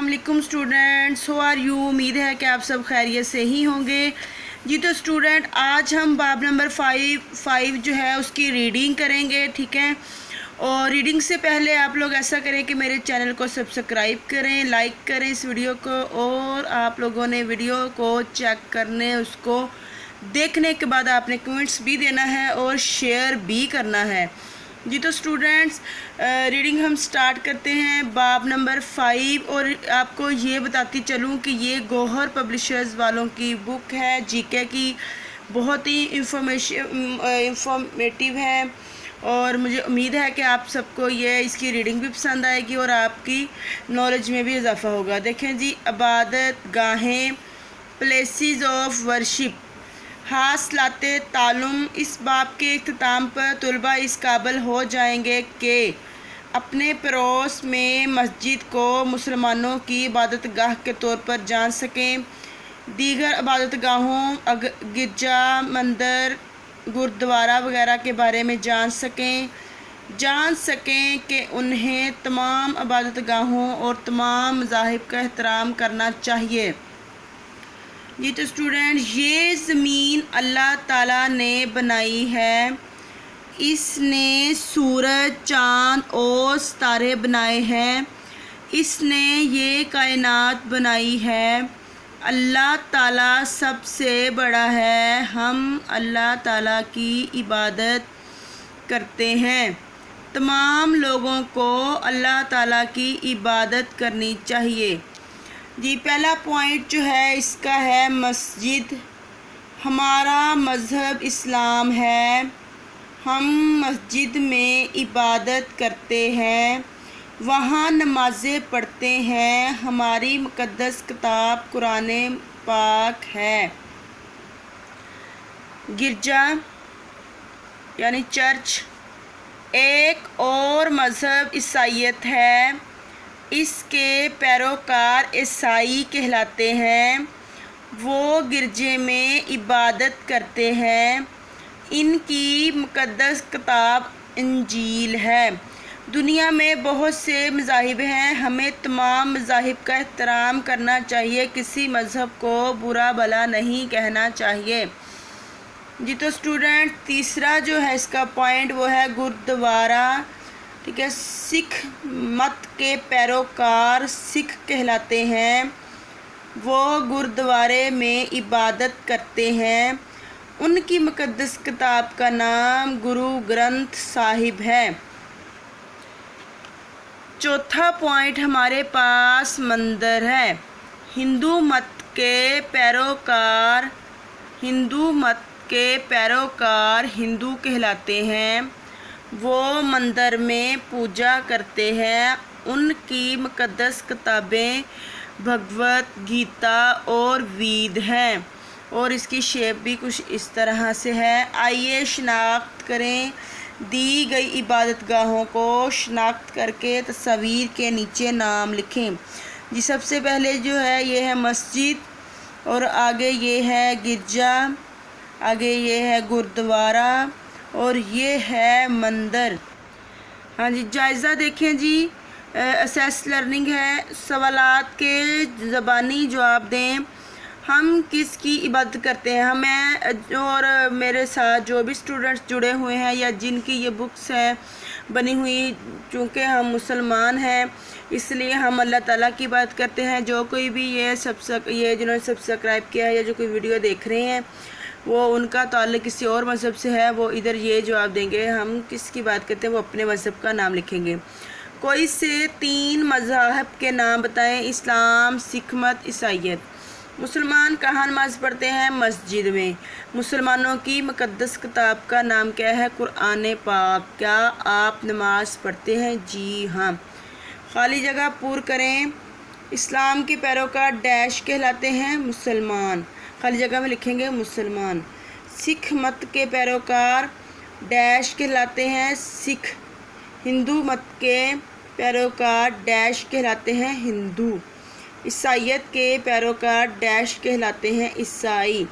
अस्सलाम वालेकुम students, how are you. उम्मीद है कि आप सब खैरियत से ही होंगे जी। तो स्टूडेंट, आज हम बाब नंबर फाइव जो है उसकी रीडिंग करेंगे, ठीक है। और रीडिंग से पहले आप लोग ऐसा करें कि मेरे चैनल को सब्सक्राइब करें, लाइक करें इस वीडियो को, और आप लोगों ने वीडियो को चेक करने, उसको देखने के बाद आपने कमेंट्स भी देना है और शेयर भी करना है जी। तो स्टूडेंट्स, रीडिंग हम स्टार्ट करते हैं बाब नंबर 5। और आपको ये बताती चलूँ कि ये गौहर पब्लिशर्स वालों की बुक है, जीके की, बहुत ही इंफॉर्मेटिव है। और मुझे उम्मीद है कि आप सबको ये इसकी रीडिंग भी पसंद आएगी और आपकी नॉलेज में भी इजाफ़ा होगा। देखें जी, इबादत गाहें, प्लेसेस ऑफ वर्शिप, हासिलाते तालुम। इस बाब के इख्तिताम पर तलबा इस काबिल हो जाएंगे कि अपने पड़ोस में मस्जिद को मुसलमानों की इबादत गाह के तौर पर जान सकें, दीगर इबादत गाहों, गिरजा, मंदिर, गुरुद्वारा वगैरह के बारे में जान सकें कि उन्हें तमाम इबादत गाहों और तमाम मज़ाहिब का एहतराम करना चाहिए जी। तो स्टूडेंट, ये ज़मीन अल्लाह ताला ने बनाई है, इसने सूरज, चाँद और सितारे बनाए हैं, इसने ये कायनात बनाई है। अल्लाह ताला सबसे बड़ा है, हम अल्लाह ताला की इबादत करते हैं। तमाम लोगों को अल्लाह ताला की इबादत करनी चाहिए जी। पहला पॉइंट जो है इसका है मस्जिद। हमारा मज़हब इस्लाम है, हम मस्जिद में इबादत करते हैं, वहाँ नमाज़ें पढ़ते हैं, हमारी मुक़द्दस किताब कुरान पाक है। गिरजा यानी चर्च एक और मज़हब ईसाईयत है, इसके पैरोकार ईसाई कहलाते हैं, वो गिरजे में इबादत करते हैं, इनकी मुक़द्दस किताब इंजील है। दुनिया में बहुत से मज़ाहिब हैं, हमें तमाम मज़ाहिब का एहतराम करना चाहिए, किसी मज़हब को बुरा भला नहीं कहना चाहिए जी। तो स्टूडेंट, तीसरा जो है इसका पॉइंट वो है गुरुद्वारा, ठीक है। सिख मत के पैरोकार सिख कहलाते हैं, वो गुरुद्वारे में इबादत करते हैं, उनकी मुक़द्दस किताब का नाम गुरु ग्रंथ साहिब है। चौथा पॉइंट हमारे पास मंदिर है। हिंदू मत के पैरोकार हिंदू कहलाते हैं, वो मंदिर में पूजा करते हैं, उनकी मुक़द्दस किताबें भगवत गीता और वेद हैं। और इसकी शेप भी कुछ इस तरह से है। आइए शनाख्त करें दी गई इबादत गाहों को, शनाख्त करके तस्वीर के नीचे नाम लिखें जी। सबसे पहले जो है ये है मस्जिद, और आगे ये है गिरजा, आगे ये है गुरुद्वारा, और ये है मंदिर। हाँ जी, जायज़ा देखें जी। असेस लर्निंग है, सवालात के ज़बानी जवाब दें। हम किसकी इबादत करते हैं? हमें और मेरे साथ जो भी स्टूडेंट्स जुड़े हुए हैं या जिनकी ये बुक्स हैं बनी हुई, चूँकि हम मुसलमान हैं इसलिए हम अल्लाह ताला की बात करते हैं। जो कोई भी ये जिन्होंने सब्सक्राइब किया है या जो कोई वीडियो देख रहे हैं वो उनका ताल्लुक़ किसी और मज़हब से है, वो इधर ये जवाब देंगे। हम किसकी बात करते हैं वो अपने मज़हब का नाम लिखेंगे। कोई से 3 मज़ाहब के नाम बताएं। इस्लाम, सिख मत, ईसाईयत। मुसलमान कहाँ नमाज़ पढ़ते हैं? मस्जिद में। मुसलमानों की मुक़द्दस किताब का नाम क्या है? कुरान पाक। क्या आप नमाज़ पढ़ते हैं? जी हाँ। खाली जगह पूर करें। इस्लाम के पैरोकार डैश कहलाते हैं? मुसलमान। खाली जगह में लिखेंगे मुसलमान। सिख मत के पैरोकार डैश कहलाते हैं? सिख। हिंदू मत के पैरोकार डैश कहलाते हैं? हिंदू। ईसाईयत के पैरोकार डैश कहलाते हैं? ईसाई।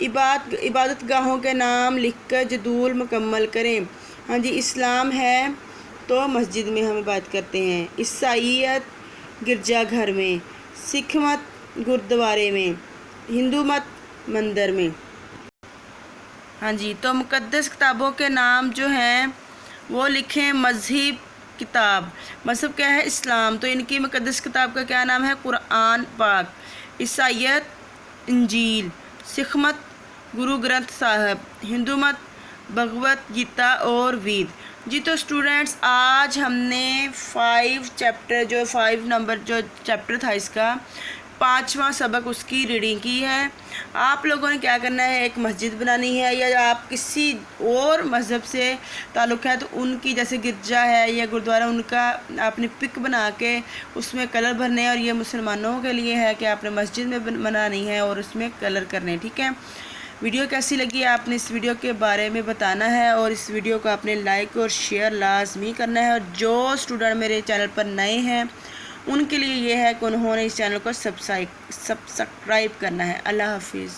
इबादत गाहों के नाम लिखकर जदूल मुकम्मल करें। हाँ जी, इस्लाम है तो मस्जिद में हम बात करते हैं। ईसाईयत गिरजा घर में, सिख मत गुरुद्वारे में, हिंदू मत मंदिर में। हाँ जी, तो मुक़द्दस किताबों के नाम जो हैं वो लिखें। मज़हब किताब, मज़हब क्या है? इस्लाम, तो इनकी मुक़द्दस किताब का क्या नाम है? कुरान पाक। ईसाईयत इंजील, सिख मत गुरु ग्रंथ साहब, हिंदू मत भगवत गीता और वेद। जी तो स्टूडेंट्स, आज हमने 5 नंबर जो चैप्टर था इसका 5वां सबक उसकी रीडिंग की है। आप लोगों ने क्या करना है, एक मस्जिद बनानी है या आप किसी और मज़हब से ताल्लुक़ है तो उनकी, जैसे गिरजा है या गुरुद्वारा, उनका आपने पिक बना के उसमें कलर भरने हैं। और ये मुसलमानों के लिए है कि आपने मस्जिद में बनानी है और उसमें कलर करने हैं, ठीक है। वीडियो कैसी लगी आपने इस वीडियो के बारे में बताना है और इस वीडियो को आपने लाइक और शेयर लाजमी करना है। और जो स्टूडेंट मेरे चैनल पर नए हैं उनके लिए ये है कि उन्होंने इस चैनल को सब्सक्राइब करना है। अल्लाह हाफिज़।